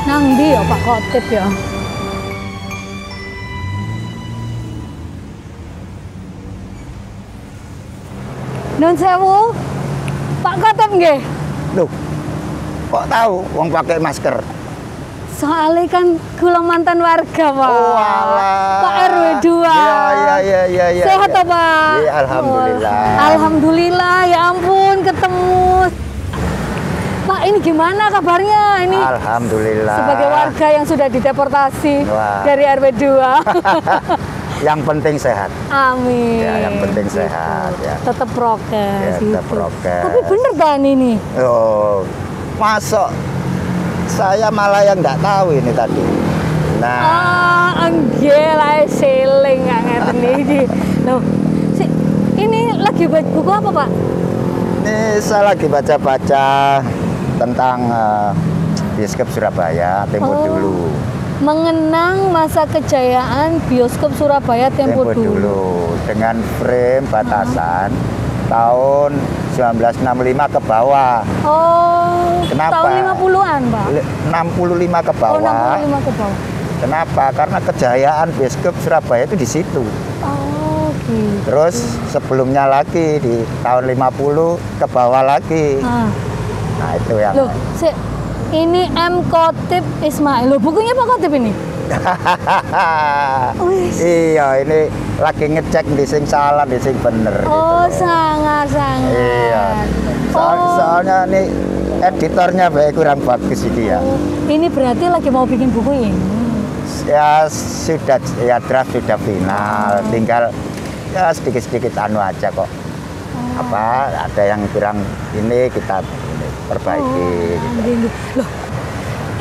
Nang ndi ya Pak Khotib ya? Nun sewu, Pak Khotib nggih. Loh, kok tahu wong pakai masker? Soalnya kan kula mantan warga, Pak. Oh, alah. Pak RW 2. Iya. Sehat apa, Pak? Iya, alhamdulillah. Alhamdulillah, ya ampun ketemu. Pak, ini gimana kabarnya? Ini Alhamdulillah. sebagai warga yang sudah dideportasi Wah. dari RW 2. Yang penting sehat. Amin. Ya, yang penting sehat ya. Tetap prokes. Ya, tetap gitu. prokes. Tapi bener kan ini? Oh, masuk. Saya malah yang nggak tahu ini tadi. Nah, Enggak lah, seling nggak ngeten iki. Loh, ini lagi baca buku apa, Pak? ini saya lagi baca-baca tentang bioskop Surabaya tempo dulu. Mengenang masa kejayaan bioskop Surabaya tempo dulu. Dengan frame batasan tahun 1965 ke bawah. Oh, Kenapa? tahun 50-an, Pak. 65 ke bawah. Oh, 65 ke bawah. Kenapa? Karena kejayaan bioskop Surabaya itu di situ. Oh, gitu. Terus sebelumnya lagi di tahun 50 ke bawah lagi. Nah, itu yang Loh, ini M. Khotib Ismail. Loh, bukunya Pak Khotib ini? Iya, ini lagi ngecek di sing salah, di sing bener. Oh, gitu. sangat. Iya. Soalnya nih editornya baik kurang bagus ini ya. Oh, ini berarti lagi mau bikin buku ini. Ya sudah, ya draft sudah final, tinggal ya sedikit-sedikit anu aja kok. Apa ada yang kurang ini kita perbaiki. Gitu. Loh,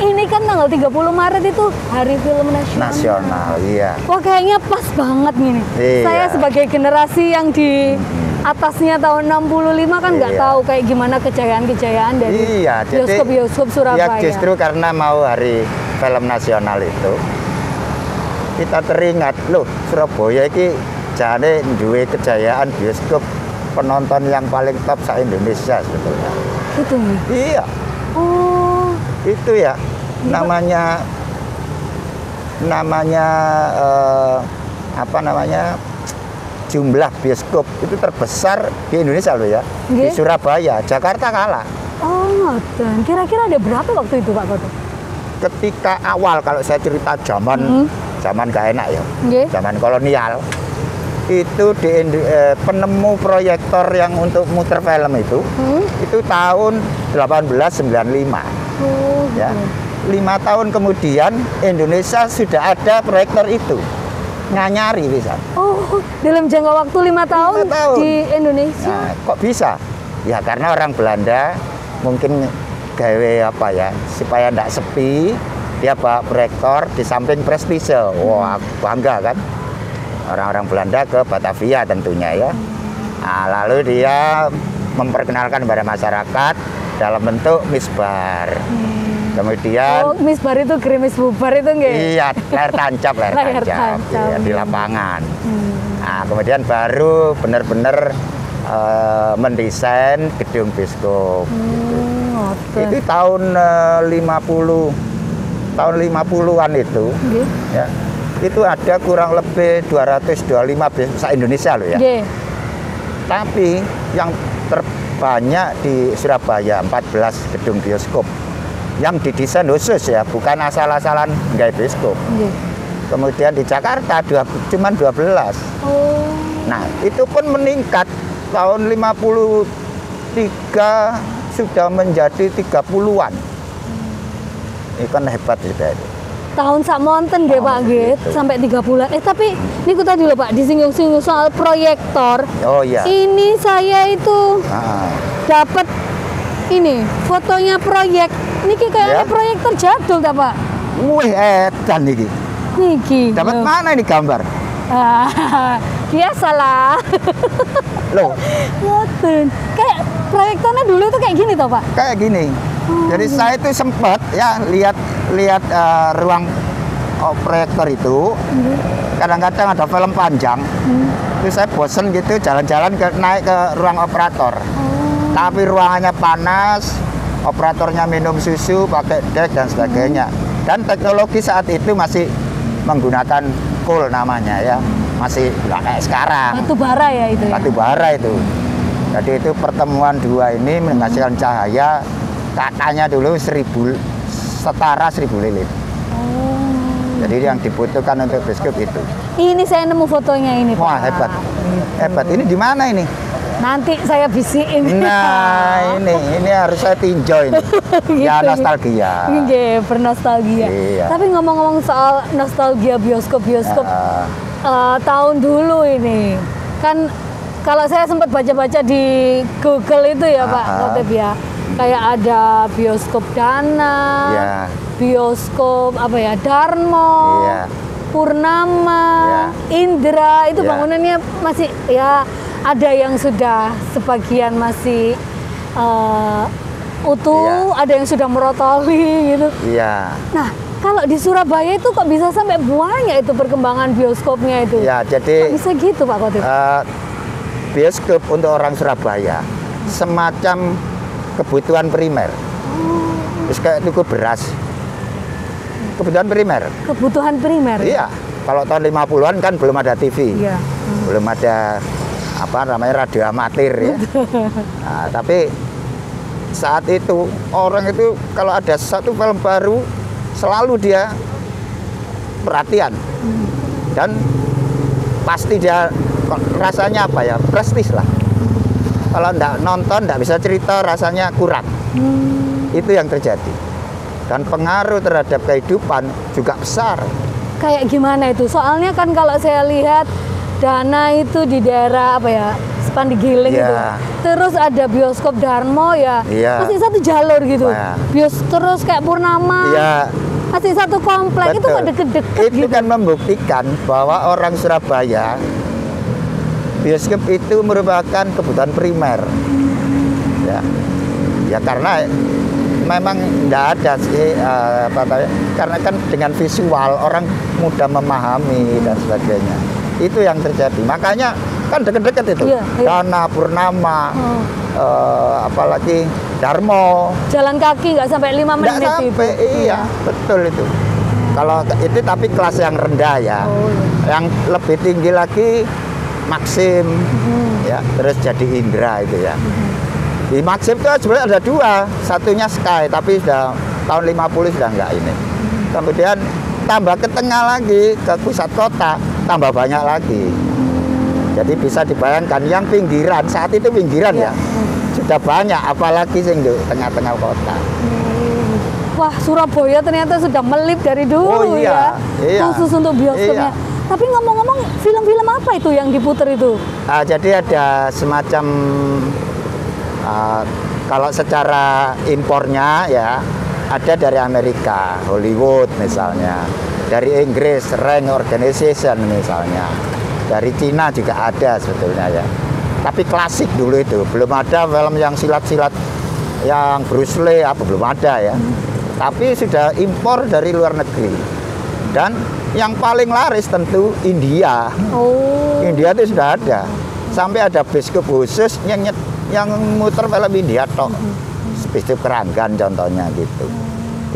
ini kan tanggal 30 Maret itu Hari Film Nasional. Iya. Wah, kayaknya pas banget gini. Iya. Saya sebagai generasi yang di atasnya tahun 65 kan nggak tahu kayak gimana kejayaan-kejayaan dari bioskop-bioskop Surabaya. Ya justru karena mau Hari Film Nasional itu kita teringat loh Surabaya ini jane duwe kejayaan bioskop penonton yang paling top se-Indonesia sebetulnya. Gitu nih. Iya. Oh. Itu ya namanya apa namanya jumlah bioskop itu terbesar di Indonesia loh ya. Di Surabaya, Jakarta kalah. Oh, dan kira-kira ada berapa waktu itu Pak Khotib? Ketika awal kalau saya cerita zaman gak enak ya, zaman kolonial itu penemu proyektor yang untuk muter film itu tahun 1895. Oh, ya. 5 tahun kemudian Indonesia sudah ada proyektor itu. Nganyari bisa. Oh, dalam jangka waktu 5 tahun di Indonesia. Nah, kok bisa? Ya karena orang Belanda mungkin gawe apa ya supaya tidak sepi, dia bawa proyektor di samping prestise. Wah, bangga kan? Orang-orang Belanda ke Batavia tentunya ya. Nah, lalu dia memperkenalkan kepada masyarakat dalam bentuk misbar. Kemudian misbar itu gerimis bubar itu nggak? Iya, layar tancap ya, di lapangan. Nah, kemudian baru benar-benar mendesain gedung bioskop. Itu tahun 50-an itu. Ya. Itu ada kurang lebih 225 bioskop se-Indonesia loh ya. Tapi yang terbanyak di Surabaya 14 gedung bioskop yang didesain khusus ya, bukan asal-asalan nggak bioskop. Kemudian di Jakarta cuma 12. Nah, itu pun meningkat tahun 53 sudah menjadi 30-an. Ini kan hebat juga itu. Tahun sakmonten nggih Pak nggih sampai 3 bulan. Tapi niku tadi lho Pak disinggung-singgung soal proyektor. Oh iya. Ini saya itu dapat ini fotonya proyek. Niki kayaknya proyektor jadul ta Pak? Wih edan niki. Niki. Dapat mana ini gambar? Biasalah. Loh. Ngoten. Kayak proyektornya dulu tuh kayak gini toh Pak? Kayak gini. Jadi saya itu sempat ya lihat ruang proyektor itu. Kadang-kadang ada film panjang. Itu saya bosen gitu jalan-jalan naik ke ruang operator. Tapi ruangannya panas, operatornya minum susu, pakai dek dan sebagainya. Dan teknologi saat itu masih menggunakan coal namanya ya, masih nggak kayak sekarang. Batu bara ya itu. Batu bara itu. Jadi itu pertemuan dua ini menghasilkan cahaya katanya dulu setara 1000 lilin. Jadi yang dibutuhkan untuk bioskop itu. Ini saya nemu fotonya ini, Pak. Wah, hebat. Hebat. Ini di mana ini? Nanti saya bisikin. Nah, ini harus saya tinjau ini. Gitu, ya nostalgia. Iya, bernostalgia. Iya. Tapi ngomong-ngomong soal nostalgia bioskop tahun dulu ini. Kan kalau saya sempat baca-baca di Google itu ya, Pak Khotib ya. Kayak ada bioskop Dana, bioskop apa ya, Darmo, Purnama, Indra, itu bangunannya masih ya ada yang sudah sebagian masih utuh, ada yang sudah merotoli gitu. Nah, kalau di Surabaya itu kok bisa sampai banyak itu perkembangan bioskopnya itu? Ya, jadi kok bisa gitu, Pak Khotib? Bioskop untuk orang Surabaya semacam kebutuhan primer. Terus kayak tuku beras. Kebutuhan primer. Kebutuhan primer. Iya. Kalau tahun 50-an kan belum ada TV. Iya. Belum ada apa namanya radio amatir ya. Nah, tapi saat itu orang itu kalau ada satu film baru selalu dia perhatian. Dan pasti dia rasanya apa ya? Prestis lah. Kalau enggak nonton, enggak bisa cerita, rasanya kurang. Itu yang terjadi. Dan pengaruh terhadap kehidupan juga besar. Kayak gimana itu? Soalnya kan kalau saya lihat Dana itu di daerah apa ya, Sepandigiling itu. Terus ada bioskop Darmo ya, masih satu jalur gitu. Terus kayak Purnama, masih satu komplek. Itu kok deket-deket gitu. Itu kan membuktikan bahwa orang Surabaya bioskop itu merupakan kebutuhan primer, ya karena memang tidak ada sih karena kan dengan visual orang mudah memahami dan sebagainya. Itu yang terjadi. Makanya kan deket-deket itu. Dana, Purnama, apalagi Darmo. Jalan kaki nggak sampai 5 menit nggak sampai, itu. Iya, betul itu. Kalau itu tapi kelas yang rendah ya. Yang lebih tinggi lagi Maxim, ya, terus jadi Indra itu ya. Di Maxim itu sebenarnya ada dua, satunya Sky, tapi sudah tahun 50 sudah enggak ini. Kemudian tambah ke tengah lagi, ke pusat kota, tambah banyak lagi. Jadi bisa dibayangkan yang pinggiran, saat itu pinggiran ya, sudah banyak, apalagi sing di tengah-tengah kota. Wah, Surabaya ternyata sudah melip dari dulu ya, khusus untuk bioskopnya. Tapi ngomong-ngomong, film-film apa itu yang diputer itu? Jadi ada semacam kalau secara impornya ya ada dari Amerika, Hollywood misalnya, dari Inggris, Rank Organization misalnya, dari Cina juga ada sebetulnya ya. Tapi klasik dulu itu, belum ada film yang silat-silat yang Bruce Lee apa belum ada ya. Tapi sudah impor dari luar negeri. Dan yang paling laris tentu India. India itu sudah ada. Sampai ada bioskop khusus yang muter film India tok. Bioskop Keranggan contohnya gitu.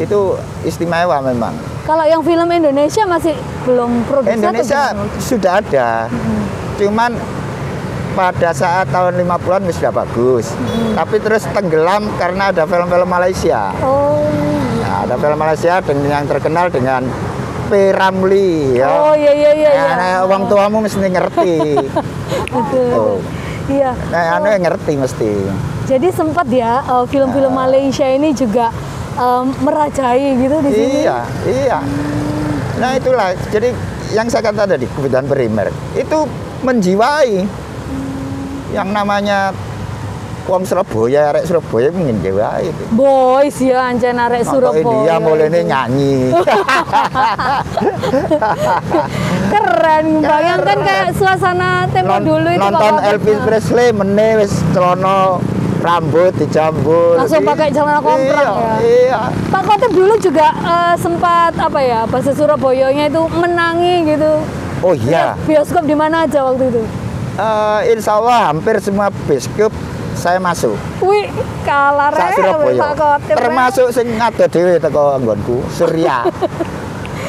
Itu istimewa memang. Kalau yang film Indonesia masih belum produksi? Indonesia sudah ada. Cuman pada saat tahun 50-an sudah bagus. Tapi terus tenggelam karena ada film-film Malaysia. Nah, ada film Malaysia yang terkenal dengan P. Ramlee ya. Iya. Orang tuamu mesti ngerti. Betul. Iya. Nah, ngerti mesti. Jadi sempat ya film-film Malaysia ini juga merajai gitu di sini. Iya. Nah, itulah. Jadi yang saya kata tadi, kebutuhan primer itu menjiwai yang namanya wong Surabaya, arek Surabaya menjiwai itu. Boys ya, ancen arek Surabaya. Dia mulainya nyanyi. Keren, bayangkan kayak suasana tempo dulu itu. Nonton Elvis Presley meneh wis celana rambut dijambul. Langsung pakai celana komprang ya. Iya. Pak Khotib dulu juga sempat apa ya, bahasa Surabayanya itu menangi gitu. Oh iya. Bioskop di mana aja waktu itu? Insya Allah hampir semua bioskop saya masuk. Kuwi kalah sak rek Surabaya. Pak Khotib. Termasuk sing ngado dhewe teko nggonku, Surya.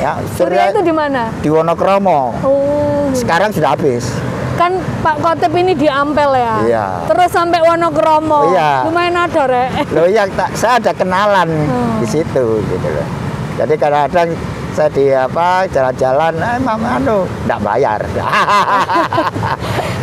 Ya, Surya itu di mana? Di Wonokromo. Oh. Sekarang sudah habis. Kan Pak Khotib ini di Ampel ya. Iya. Terus sampai Wonokromo. Iya. Lumayan ada rek. Loh ya, saya ada kenalan di situ gitu loh. Jadi kadang-kadang saya di jalan-jalan, enggak bayar.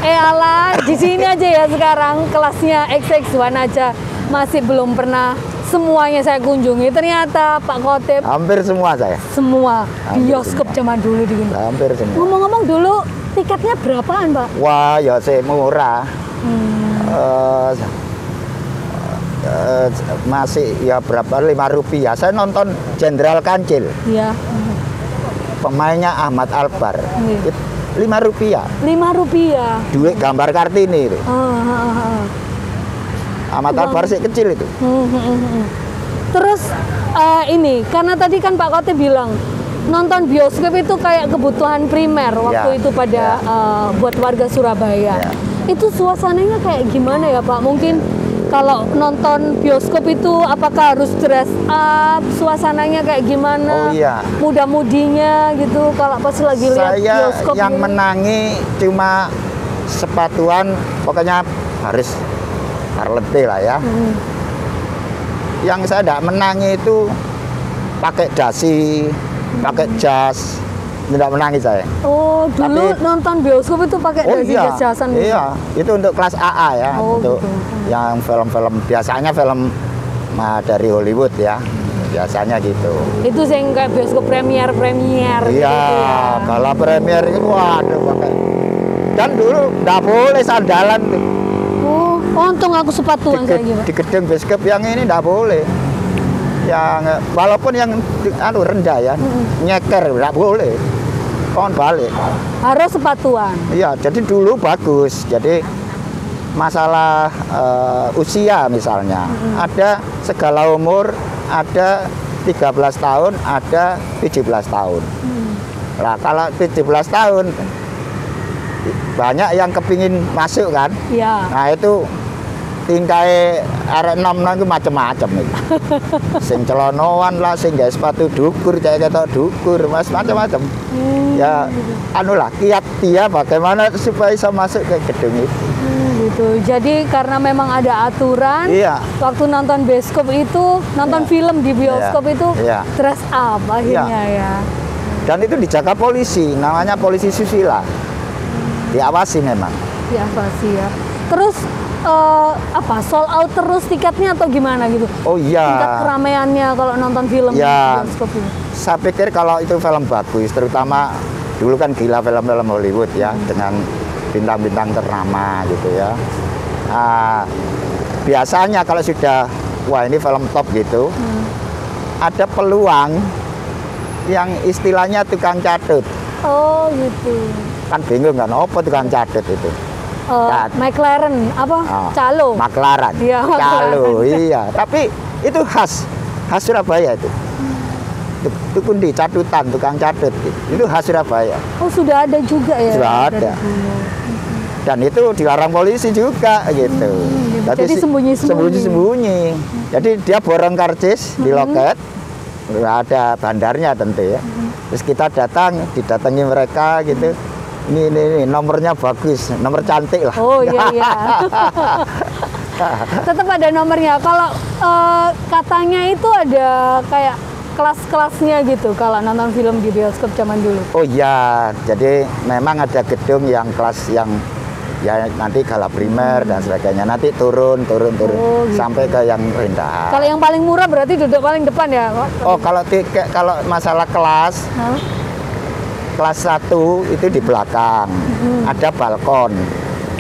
Alah, di sini aja ya sekarang kelasnya XX1 aja masih belum pernah semuanya saya kunjungi. Ternyata Pak Khotib Hampir semua saya. semua bioskop semua. zaman dulu di sini. Hampir semua. Ngomong-ngomong dulu tiketnya berapaan, Pak? Wah, ya sih murah. Masih ya berapa, Rp5. Saya nonton Jenderal Kancil, Iya. pemainnya Ahmad Albar. Iya. Rp5. Rp5. Duit gambar Kartini itu. Ahmad Albar sih kecil itu. Terus ini karena tadi kan Pak Khotib bilang nonton bioskop itu kayak kebutuhan primer waktu itu pada buat warga Surabaya. Ya. Itu suasananya kayak gimana ya Pak? Mungkin kalau nonton bioskop itu apakah harus dress up? Suasananya kayak gimana? Oh iya. Muda-mudinya gitu kalau pas lagi lihat Saya bioskop. yang menangi cuma sepatuan, pokoknya harus Harley lah ya. Yang saya tidak menangi itu pakai dasi, pakai jas, tidak menangi saya. Oh, dulu Tapi- nonton bioskop itu pakai dasi jas-jasan gitu? Iya, itu untuk kelas AA ya, Oh, untuk gitu. yang film-film, biasanya film dari Hollywood ya, biasanya gitu. Itu yang kayak bioskop premier gitu Iya, ya. kalau premier itu waduh pakai. Dan dulu nggak boleh sandalan tuh. Oh, untung aku sepatuan kayak gitu. Di gedung bioskop yang ini nggak boleh. Yang walaupun yang rendah ya, nyeker nggak boleh. Pohon balik. Harus sepatuan. Iya, jadi dulu bagus. Jadi masalah usia misalnya, ada segala umur, ada 13 tahun, ada 17 tahun. Nah, kalau 17 tahun banyak yang kepingin masuk kan. Iya. Nah, itu tingkai arek nom-nom itu macam-macam itu. Sing celonoan lah, sing gawe sepatu dukur, kayak ketok dukur, mas macam-macam. Ya, anulah kiat dia bagaimana supaya bisa masuk ke gedung itu. Gitu. Jadi karena memang ada aturan, Iya. waktu nonton bioskop itu, nonton film di bioskop itu Iya. dress up akhirnya ya. Dan itu dijaga polisi, namanya polisi susila. Diawasi memang. Ya pasti ya. Terus sold out terus tiketnya atau gimana gitu? Oh iya. Tingkat keramaiannya kalau nonton film di Ya, bioskop itu. saya pikir kalau itu film bagus, terutama dulu kan gila film-film Hollywood ya, dengan bintang-bintang ternama gitu ya. Biasanya kalau sudah, wah ini film top gitu, ada peluang yang istilahnya tukang catut. Oh gitu. Kan bingung kan, apa tukang catut itu? McLaren Calo. Maklaran. Iya, Calo, iya. Tapi itu khas Surabaya itu. Tukun di catutan, tukang catut. Itu khas Surabaya. Oh sudah ada juga ya? Sudah ada. Dan itu dilarang polisi juga gitu. Jadi sembunyi-sembunyi. Sembunyi. Jadi dia borong karcis di loket. Ada bandarnya tentu ya. Terus kita didatangi mereka gitu. Ini nomornya bagus, nomor cantik lah. Oh iya. Tetap ada nomornya. Kalau katanya itu ada kayak kelas-kelasnya gitu kalau nonton film di bioskop zaman dulu. Oh iya, jadi memang ada gedung yang kelas yang ya nanti gala primer dan sebagainya. Nanti turun Oh, gitu. sampai ke yang rendah. Kalau yang paling murah berarti duduk paling depan ya? Oh, kalau masalah kelas, kelas 1 itu di belakang. Ada balkon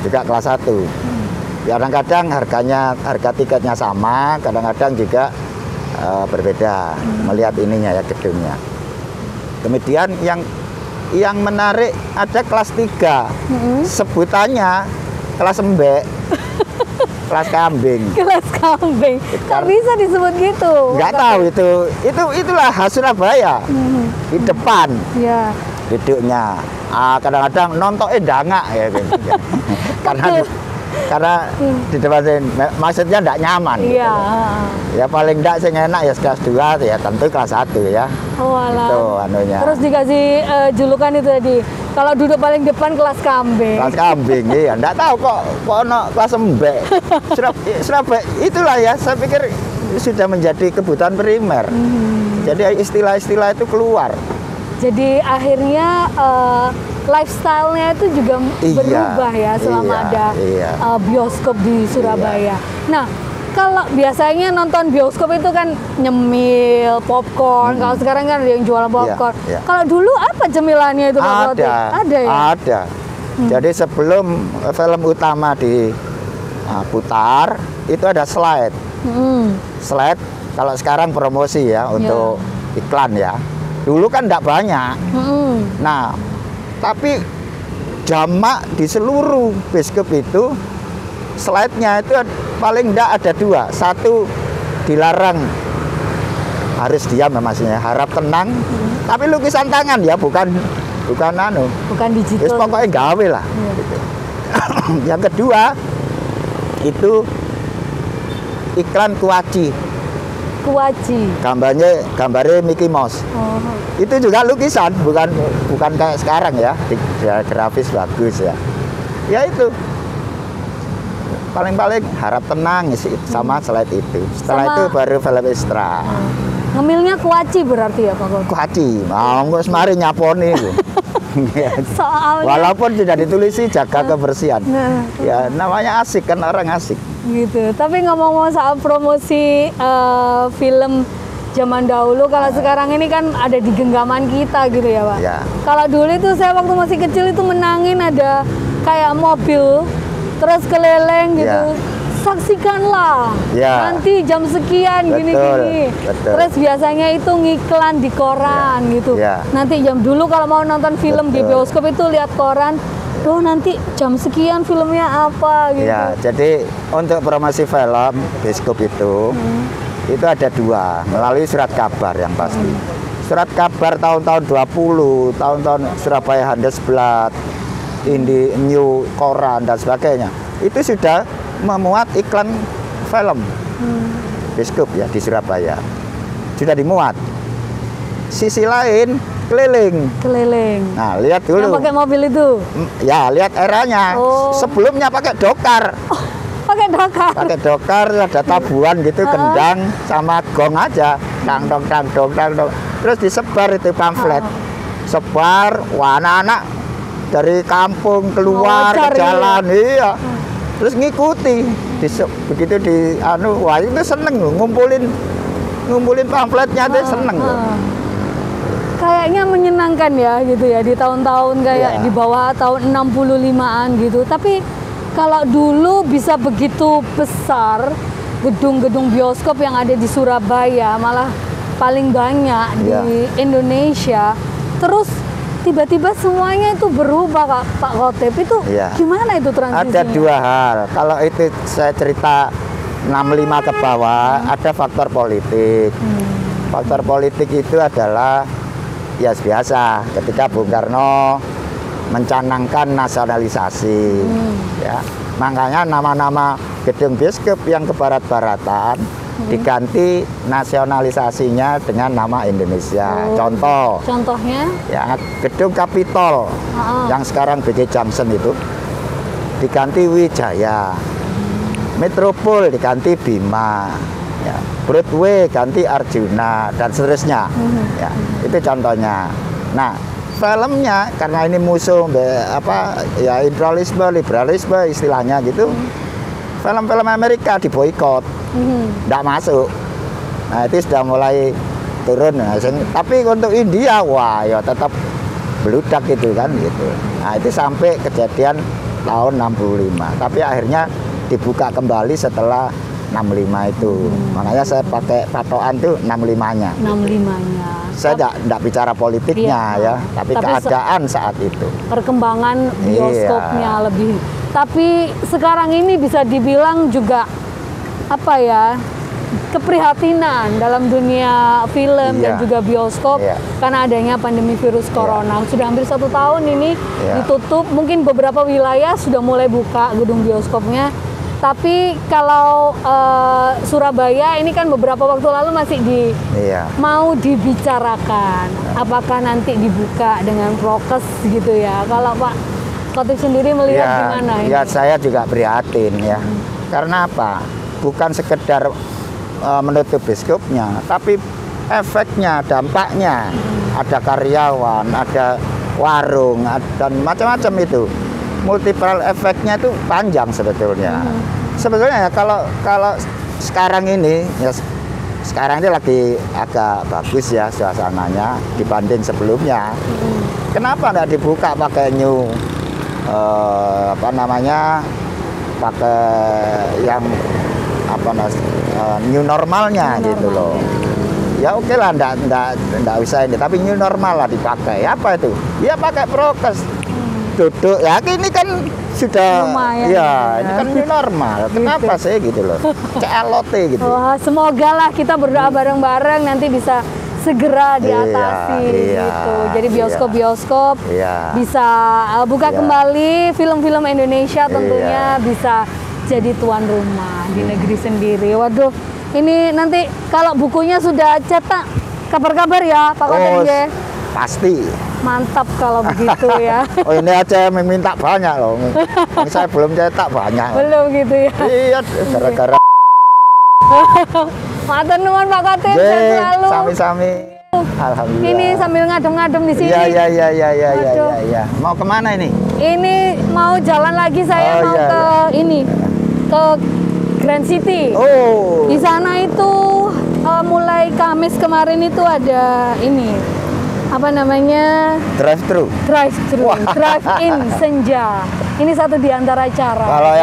juga kelas 1. Kadang-kadang harga tiketnya sama, kadang-kadang juga berbeda melihat ininya ya gedungnya. Kemudian yang menarik ada kelas 3. Sebutannya kelas embek. Kelas kambing. Kelas kambing. Kok bisa disebut gitu? Nggak tahu itulah khas Surabaya. Di depan. Iya. Duduknya kadang-kadang nontonnya dangak ya gitu. Karena Karena di depan maksudnya enggak nyaman. Iya. Gitu. Ya paling enggak sing enak ya kelas 2 ya tentu kelas 1 ya. Oh alah. Itu anunya. Terus dikasih julukan itu tadi. Kalau duduk paling depan kelas kambing. Kelas kambing iya. Enggak tahu kok ono kelas embek. Surabaya itulah ya saya pikir sudah menjadi kebutuhan primer. Jadi istilah-istilah itu keluar. Jadi akhirnya lifestyle-nya itu juga berubah ya selama ada bioskop di Surabaya. Nah, kalau biasanya nonton bioskop itu kan nyemil popcorn, kalau sekarang kan ada yang jualan popcorn. Kalau dulu apa cemilannya itu Pak Khotib? Ada ya? Ada. Jadi sebelum film utama diputar, itu ada slide. Slide, kalau sekarang promosi ya untuk iklan ya. Dulu kan enggak banyak. Nah, tapi jamak di seluruh bioskop itu slide-nya itu paling enggak ada 2. Satu dilarang harus diam maksudnya, harap tenang. Tapi lukisan tangan ya, bukan digital. Terus pokoknya gawe lah. Gitu. Yang kedua itu iklan kuaci. Gambarnya Mickey Mouse. Itu juga lukisan, bukan kayak sekarang ya, grafis bagus ya. Ya itu paling harap tenang sama slide itu. Setelah itu baru film ekstra. Ngemilnya kuaci berarti ya Pak Khotib? Kuaci, mau semari nyaponi itu. Soalnya walaupun tidak ditulisi jaga kebersihan. Ya namanya asik kan, orang asik. Gitu. Tapi ngomong-ngomong soal promosi film zaman dahulu, kalau sekarang ini kan ada di genggaman kita gitu ya Pak. Ya. Kalau dulu itu saya waktu masih kecil itu menangin ada kayak mobil terus keliling gitu. Saksikanlah nanti jam sekian gini-gini. Terus biasanya itu ngiklan di koran gitu. Nanti jam dulu kalau mau nonton film di bioskop itu lihat koran. Oh nanti jam sekian filmnya apa gitu. Ya, jadi untuk promosi film bioskop itu ada 2 melalui surat kabar yang pasti. Surat kabar tahun-tahun 20, tahun-tahun Surabaya Handelsblad, Indi New Koran dan sebagainya. Itu sudah memuat iklan film bioskop ya di Surabaya. Sudah dimuat. Sisi lain keliling. Nah, lihat dulu. Yang pakai mobil itu? Ya, lihat eranya. Sebelumnya pakai dokar. Pakai dokar. Pakai dokar, ada tabuhan gitu, kendang sama gong aja. Dang dong. Terus disebar itu pamflet. Sebar, anak-anak dari kampung keluar ke jalan, iya. Terus ngikuti. Begitu wah itu seneng loh, ngumpulin pamfletnya tuh seneng loh. Kayaknya menyenangkan ya gitu ya di tahun-tahun kayak di bawah tahun 65-an gitu. Tapi kalau dulu bisa begitu besar gedung-gedung bioskop yang ada di Surabaya, malah paling banyak di Indonesia. Terus tiba-tiba semuanya itu berubah Pak Khotib. Itu gimana itu transisinya? Ada 2 hal. Kalau itu saya cerita 65 ke bawah, ada faktor politik. Faktor politik itu adalah ya biasa ketika Bung Karno mencanangkan nasionalisasi ya, makanya nama-nama gedung bioskop yang ke barat-baratan diganti nasionalisasinya dengan nama Indonesia. Contohnya ya gedung Capitol yang sekarang BJ Junction itu diganti Wijaya, Metropol diganti Bima ya, Broadway ganti Arjuna dan seterusnya. Ya, itu contohnya. Nah, filmnya karena ini musuh ya liberalisme istilahnya gitu. Film-film Amerika diboikot. Enggak masuk. Nah, itu sudah mulai turun. Nah, tapi untuk India wah ya tetap beludak gitu kan gitu. Nah, itu sampai kejadian tahun 65. Tapi akhirnya dibuka kembali setelah 65 itu. Makanya saya pakai patokan tuh 65-nya. 65-nya. Saya enggak bicara politiknya ya, tapi keadaan saat itu. Perkembangan bioskopnya lebih. Tapi sekarang ini bisa dibilang juga apa ya? keprihatinan dalam dunia film dan juga bioskop karena adanya pandemi virus corona. Sudah hampir 1 tahun ini ditutup, mungkin beberapa wilayah sudah mulai buka gedung bioskopnya. Tapi kalau Surabaya ini kan beberapa waktu lalu masih mau dibicarakan apakah nanti dibuka dengan prokes gitu ya. Kalau Pak Khotib sendiri melihat gimana ini? Ya saya juga prihatin ya. Karena apa? Bukan sekedar menutup bioskopnya, tapi efeknya, dampaknya ada karyawan, ada warung, dan macam-macam itu. Multiple efeknya itu panjang sebetulnya. Sebetulnya ya kalau sekarang ini ya sekarang ini lagi agak bagus ya suasananya dibanding sebelumnya. Kenapa nggak dibuka pakai pakai yang new normalnya gitu loh. Ya oke lah, nggak usah ini, tapi new normal lah dipakai. Apa itu? Ya pakai prokes. Duduk ya, ini kan sudah lumayan, ini kan new normal. Kenapa sih gitu loh? CLOT gitu. Wah, semoga lah kita berdoa bareng-bareng nanti bisa segera diatasi gitu. Jadi bioskop-bioskop bisa buka kembali, film-film Indonesia tentunya bisa jadi tuan rumah di negeri sendiri. Waduh, ini nanti kalau bukunya sudah cetak, kabar-kabar ya Pak Khotib ya. Pasti. Mantap kalau begitu ya. Oh ini aja meminta banyak loh. Saya belum cetak banyak. Belum gitu ya. Iya, gara-gara. Matur nuwun Pak Khotib, sehat selalu. Sami-sami. Alhamdulillah. Ini sambil ngadem-ngadem di sini. Iya. Mau kemana ini? Ini mau jalan lagi saya ke Grand City. Oh. Di sana itu mulai Kamis kemarin itu ada ini apa namanya? Drive-thru. Drive-in senja. Ini satu di antara cara. Kalau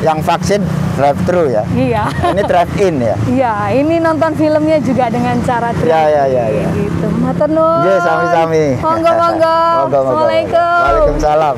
yang vaksin drive-thru ya. Iya. Ini drive-in ya. Iya, ini nonton filmnya juga dengan cara drive-in. Iya. Gitu. Matur nuwun. Iya, sami-sami. Monggo. Assalamualaikum. Waalaikumsalam.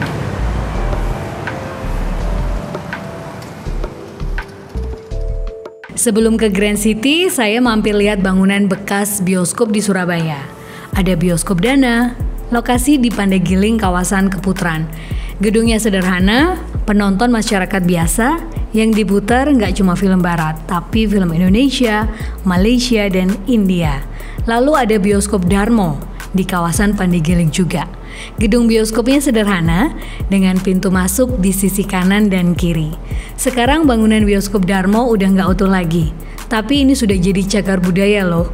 Sebelum ke Grand City, saya mampir lihat bangunan bekas bioskop di Surabaya. Ada bioskop Dana, lokasi di Pandegiling, kawasan Keputaran. Gedungnya sederhana, penonton masyarakat biasa, yang diputar nggak cuma film barat, tapi film Indonesia, Malaysia, dan India. Lalu ada bioskop Darmo di kawasan Pandegiling juga. Gedung bioskopnya sederhana, dengan pintu masuk di sisi kanan dan kiri. Sekarang bangunan bioskop Darmo udah nggak utuh lagi, tapi ini sudah jadi cagar budaya loh.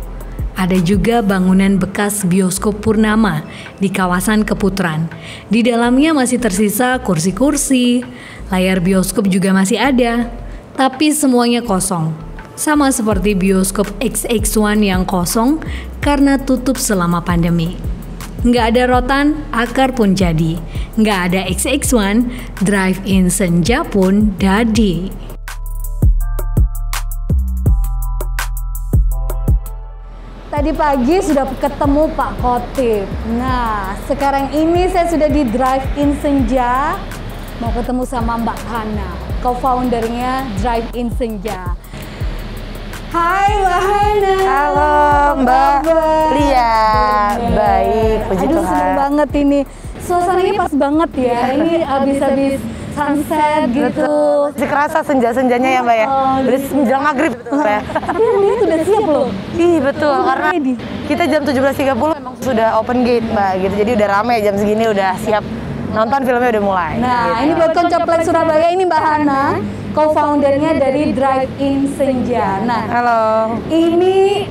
Ada juga bangunan bekas bioskop Purnama di kawasan Keputaran. Di dalamnya masih tersisa kursi-kursi, layar bioskop juga masih ada, tapi semuanya kosong. Sama seperti bioskop XX1 yang kosong karena tutup selama pandemi. Nggak ada rotan, akar pun jadi. Nggak ada XX1, drive-in senja pun jadi. Tadi pagi sudah ketemu Pak Khotib. Nah, sekarang ini saya sudah di drive-in senja. Mau ketemu sama Mbak Hana, co-foundernya Drive-in Senja. Hai Mbak Hana. Halo Mbak Lia. Baik, puji Tuhan. Senang banget ini. Suasananya pas banget ya. Ini habis-habis sunset gitu. Masih kerasa senja-senjanya ya Mbak ya. Udah menjelang maghrib ya. Tapi yang lihat udah siap loh. Ih betul, karena kita jam 17.30 memang sudah open gate Mbak gitu. Jadi udah rame jam segini udah siap nonton, filmnya udah mulai. Nah gitu. ini buat Koncoplek Surabaya, ini Mbak Hana, co-foundernya dari Drive-in Senja. Nah, halo. Ini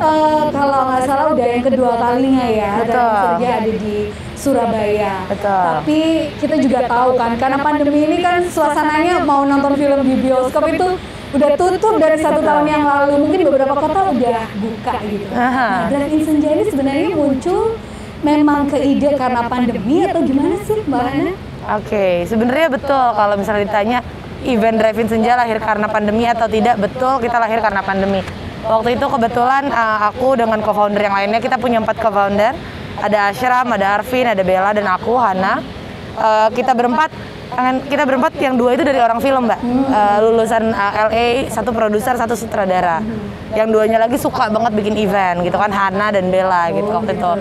kalau nggak salah udah yang kedua kalinya ya. Drive-in Senja ada di Surabaya. Betul. Tapi kita juga tahu kan, karena pandemi ini kan suasananya mau nonton film di bioskop itu udah tutup dari 1 tahun yang lalu. Mungkin beberapa kota udah buka gitu. Nah, Drive-in Senja ini sebenarnya muncul memang ke ide karena pandemi atau gimana sih Mbak Hana? Oke, sebenarnya betul kalau misalnya ditanya event Drive-in Senja lahir karena pandemi atau tidak, betul kita lahir karena pandemi. Waktu itu kebetulan aku dengan co-founder yang lainnya, kita punya 4 co-founder. Ada Ashram, ada Arvin, ada Bella, dan aku, Hana. Kita berempat kita berempat, yang 2 itu dari orang film Mbak, lulusan LA, 1 produser, 1 sutradara. Yang 2-nya lagi suka banget bikin event gitu kan, Hana dan Bella gitu waktu itu.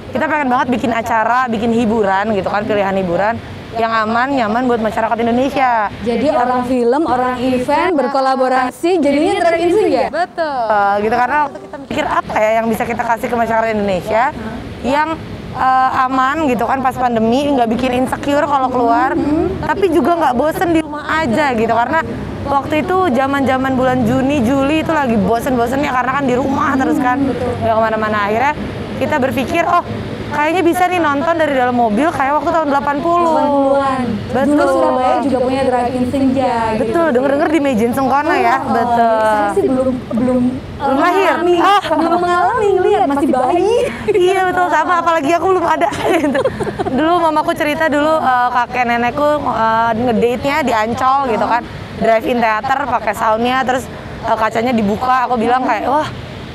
Kita pengen banget bikin acara, bikin hiburan gitu kan, pilihan hiburan yang aman, nyaman buat masyarakat Indonesia. Jadi orang film, orang event berkolaborasi, jadinya drive-in senja. Betul. Gitu, karena waktu kita mikir apa ya yang bisa kita kasih ke masyarakat Indonesia yang aman gitu kan pas pandemi, nggak bikin insecure kalau keluar, tapi juga nggak bosen di rumah aja gitu, karena waktu itu zaman bulan Juni, Juli itu lagi bosen-bosennya karena kan di rumah terus kan, nggak kemana-mana. Akhirnya kita berpikir, oh kayaknya bisa nih nonton dari dalam mobil kayak waktu tahun 80-an. Betul. Dulu Surabaya juga punya drive-in senja. Betul, gitu. denger-denger di Mejen Sungkono ya. Betul. Saya sih belum lahir. Belum mengalami, ngeliat masih bayi. Iya betul, sama, apalagi aku belum ada. Dulu mamaku cerita dulu kakek nenekku ngedate-nya di Ancol gitu kan. Drive-in teater pakai soundnya, terus kacanya dibuka. Aku bilang kayak, wah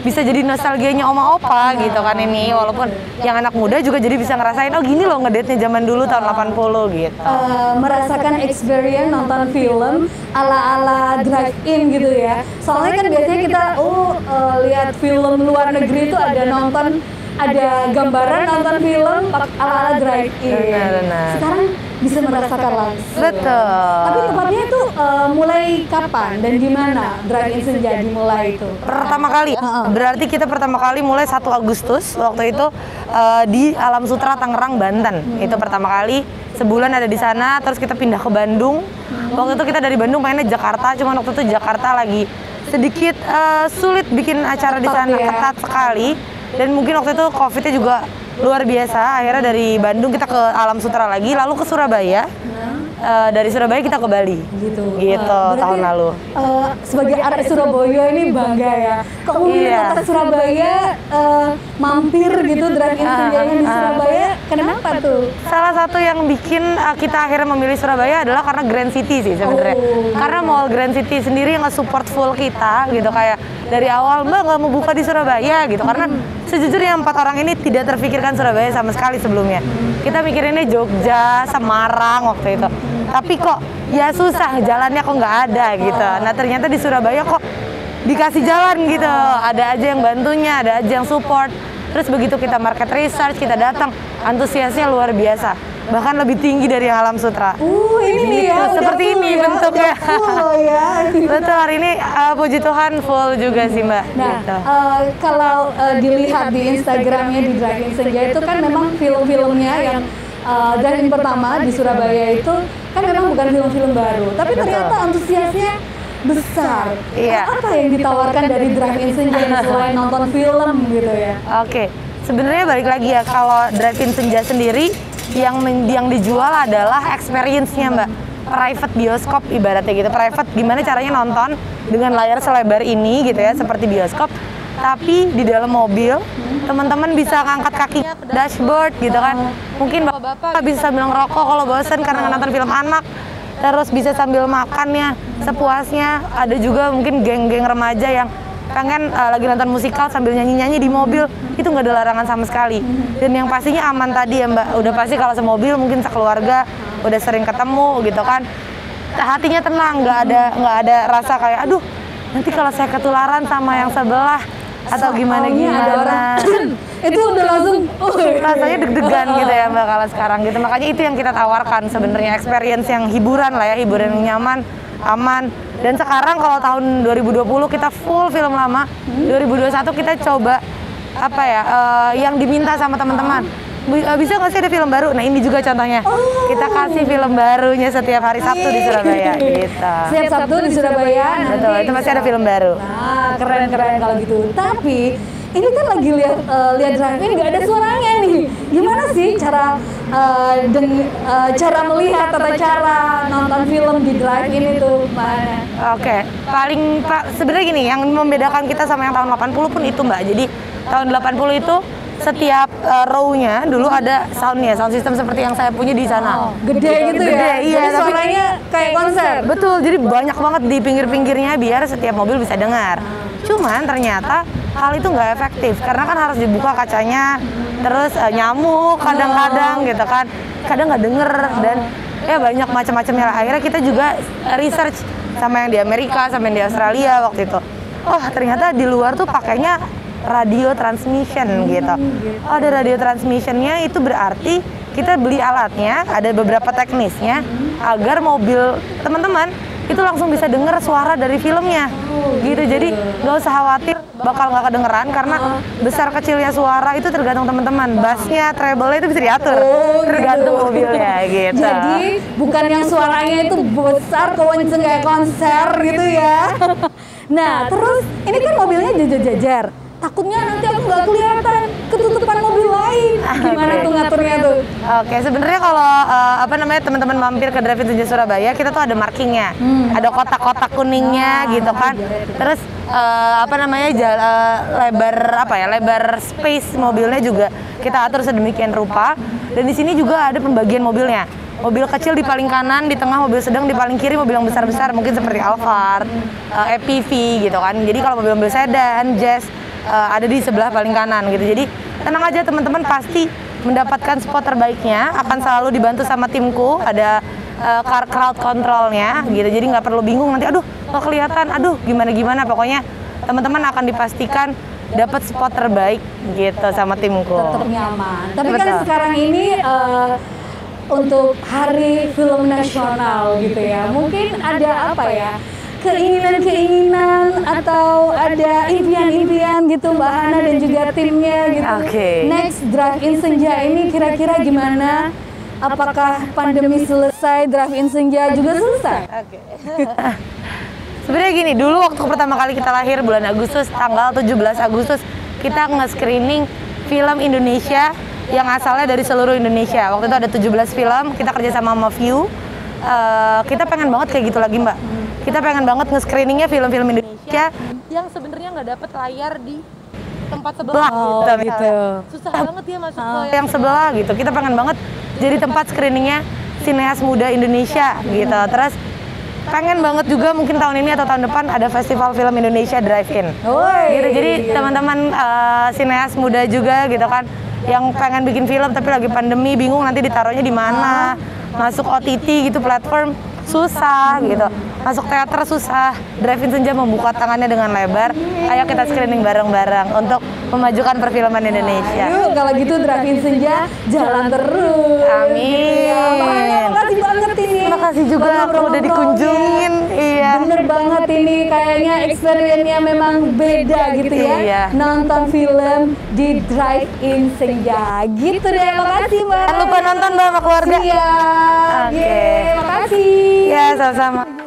bisa jadi nostalgianya oma opa gitu kan ini, walaupun yang anak muda juga jadi bisa ngerasain, oh gini loh ngedate-nya zaman dulu tahun 80 gitu. Merasakan experience nonton film ala-ala drive-in gitu ya. Soalnya kan biasanya kita lihat film luar negeri itu ada gambaran nonton film ala-ala drive-in. Benar. Sekarang bisa merasakan langsung. Betul. Tapi tepatnya itu mulai kapan dan gimana drive-in senja dimulai itu? Pertama kali, berarti kita pertama kali mulai 1 Agustus waktu itu di Alam Sutra Tangerang, Banten. Itu pertama kali, sebulan ada di sana, terus kita pindah ke Bandung. Waktu itu kita dari Bandung pengennya Jakarta, cuma waktu itu Jakarta lagi sedikit sulit bikin acara di sana, ketat sekali. Dan mungkin waktu itu COVID-nya juga luar biasa. Akhirnya dari Bandung kita ke Alam Sutra lagi, lalu ke Surabaya. Dari Surabaya kita ke Bali. Gitu tahun lalu. Sebagai arek Surabaya ini bangga ya. Kok mungkin kota Surabaya mampir gitu drive-in senjanya di Surabaya, kenapa tuh? Salah satu yang bikin kita akhirnya memilih Surabaya adalah karena Grand City sih sebenarnya. Karena Mall Grand City sendiri yang nge-support full kita gitu, kayak dari awal Mbak nggak mau buka di Surabaya gitu, karena sejujurnya 4 orang ini tidak terpikirkan Surabaya sama sekali sebelumnya. Kita mikirinnya Jogja, Semarang waktu itu. Tapi kok ya susah, jalannya kok nggak ada gitu. Nah ternyata di Surabaya kok dikasih jalan gitu. Ada aja yang bantunya, ada aja yang support. Terus begitu kita market research, kita datang, antusiasnya luar biasa. Bahkan lebih tinggi dari yang Alam Sutra. Ini gitu, ya, seperti ini ya, bentuknya. Ya. Betul, hari ini puji Tuhan full juga sih Mbak. Nah, gitu. Kalau dilihat di Instagramnya di Drive-in Senja itu kan memang film-filmnya yang drive-in pertama di Surabaya itu kan memang bukan film-film baru, tapi ternyata antusiasnya besar. Iya. Apa yang ditawarkan dari Drive-in Senja selain nonton film gitu ya? Oke, sebenarnya balik lagi ya, kalau Drive-in Senja sendiri yang dijual adalah experience-nya Mbak. Private bioskop ibaratnya gitu. Private gimana caranya nonton dengan layar selebar ini gitu ya, seperti bioskop. Tapi di dalam mobil, teman-teman bisa ngangkat kakinya ke dashboard gitu kan. Mungkin bapak-bapak bisa sambil ngerokok kalau bosan karena nonton film anak. Terus bisa sambil makannya sepuasnya. Ada juga mungkin geng-geng remaja yang pengen lagi nonton musikal sambil nyanyi-nyanyi di mobil. Itu nggak ada larangan sama sekali. Dan yang pastinya aman tadi ya Mbak. Udah pasti kalau semobil mungkin sekeluarga udah sering ketemu gitu kan. Hatinya tenang, nggak ada rasa kayak aduh nanti kalau saya ketularan sama yang sebelah atau gimana ada orang itu udah langsung rasanya deg-degan gitu ya Mbak kalau sekarang gitu. Makanya itu yang kita tawarkan sebenarnya, experience yang hiburan lah ya, hiburan yang nyaman, aman. Dan sekarang kalau tahun 2020 kita full film lama, 2021 kita coba apa ya yang diminta sama teman-teman. Bisa nggak sih ada film baru? Nah ini juga contohnya. Kita kasih film barunya setiap hari Sabtu di Surabaya gitu. Setiap Sabtu di Surabaya. Betul, itu pasti ada film baru. Nah, keren-keren kalau gitu. Tapi ini kan lagi lihat drive-in nggak ada suaranya nih. Gimana sih cara melihat atau cara nonton film di drive-in itu, Mbak Ana? Oke, sebenarnya gini, yang membedakan kita sama yang tahun 80 pun itu Mbak. Jadi tahun 80 itu setiap row-nya dulu ada sound system seperti yang saya punya di sana. Gede gitu ya? Iya, jadi suaranya kayak konser? Betul, jadi banyak banget di pinggir-pinggirnya biar setiap mobil bisa dengar. Cuman ternyata hal itu nggak efektif, karena kan harus dibuka kacanya, terus nyamuk kadang-kadang gitu kan, kadang nggak denger, dan ya banyak macam-macamnya lah. Akhirnya kita juga research sama yang di Amerika, sama yang di Australia waktu itu. Oh ternyata di luar tuh pakainya radio transmission gitu. Oh ada radio transmissionnya, itu berarti kita beli alatnya, ada beberapa teknisnya agar mobil teman-teman itu langsung bisa denger suara dari filmnya gitu. Jadi nggak usah khawatir bakal nggak kedengeran karena besar kecilnya suara itu tergantung teman-teman. Bassnya, treble-nya itu bisa diatur tergantung mobilnya gitu. Jadi bukan yang suaranya itu besar kenceng kayak konser gitu ya. Nah terus ini kan mobilnya jajar-jajar, takutnya nanti aku nggak kelihatan ketutupan mobil lain. Gimana tuh ngaturnya tuh? Oke, sebenarnya kalau teman-teman mampir ke Drive-In Senja Surabaya, kita tuh ada markingnya, ada kotak-kotak kuningnya gitu kan. Terus lebar space mobilnya juga kita atur sedemikian rupa. Dan di sini juga ada pembagian mobilnya. Mobil kecil di paling kanan, di tengah mobil sedang, di paling kiri mobil yang besar-besar mungkin seperti Alphard, EPV gitu kan. Jadi kalau mobil-mobil sedan, Jazz ada di sebelah paling kanan gitu. Jadi tenang aja teman-teman, pasti mendapatkan spot terbaiknya, akan selalu dibantu sama timku, ada car crowd controlnya gitu. Jadi nggak perlu bingung nanti, aduh nggak kelihatan, aduh gimana, pokoknya teman-teman akan dipastikan dapat spot terbaik gitu sama timku. Tetap nyaman. Tapi kan sekarang ini untuk Hari Film Nasional gitu ya, mungkin ada apa ya, keinginan-keinginan atau ada impian-impian gitu Mbak Hana dan juga timnya gitu. Next Drive-In Senja ini kira-kira gimana? Apakah pandemi selesai, Drive-In Senja juga selesai? Sebenarnya gini, dulu waktu pertama kali kita lahir bulan Agustus, tanggal 17 Agustus, kita nge-screening film Indonesia yang asalnya dari seluruh Indonesia. Waktu itu ada 17 film, kita kerja sama View. Kita pengen banget kayak gitu lagi Mbak. Kita pengen banget nge-screeningnya film-film Indonesia yang sebenarnya nggak dapet layar di tempat sebelah gitu. Susah banget ya masuk ke yang sebelah gitu. Kita pengen banget jadi tempat screeningnya sineas muda Indonesia gitu. Terus pengen banget juga mungkin tahun ini atau tahun depan ada festival film Indonesia Drive-In gitu. Jadi teman-teman sineas muda juga gitu kan yang pengen bikin film tapi lagi pandemi bingung nanti ditaruhnya di mana, masuk OTT gitu platform susah gitu, masuk teater susah. Drive-In Senja membuka tangannya dengan lebar. Ayo kita screening bareng-bareng untuk memajukan perfilman Indonesia. Yuk kalau gitu Drive-In Senja jalan terus. Amin. Makasih banget ini. Makasih juga kalau udah dikunjungin. Iya. Bener banget ini, kayaknya experience-nya memang beda gitu ya. Iya. Nonton film di Drive-In Senja. Gitu deh, makasih Mbak. Jangan lupa nonton Mbak sama keluarga. Siap. Oke. Makasih. Ya, sama-sama.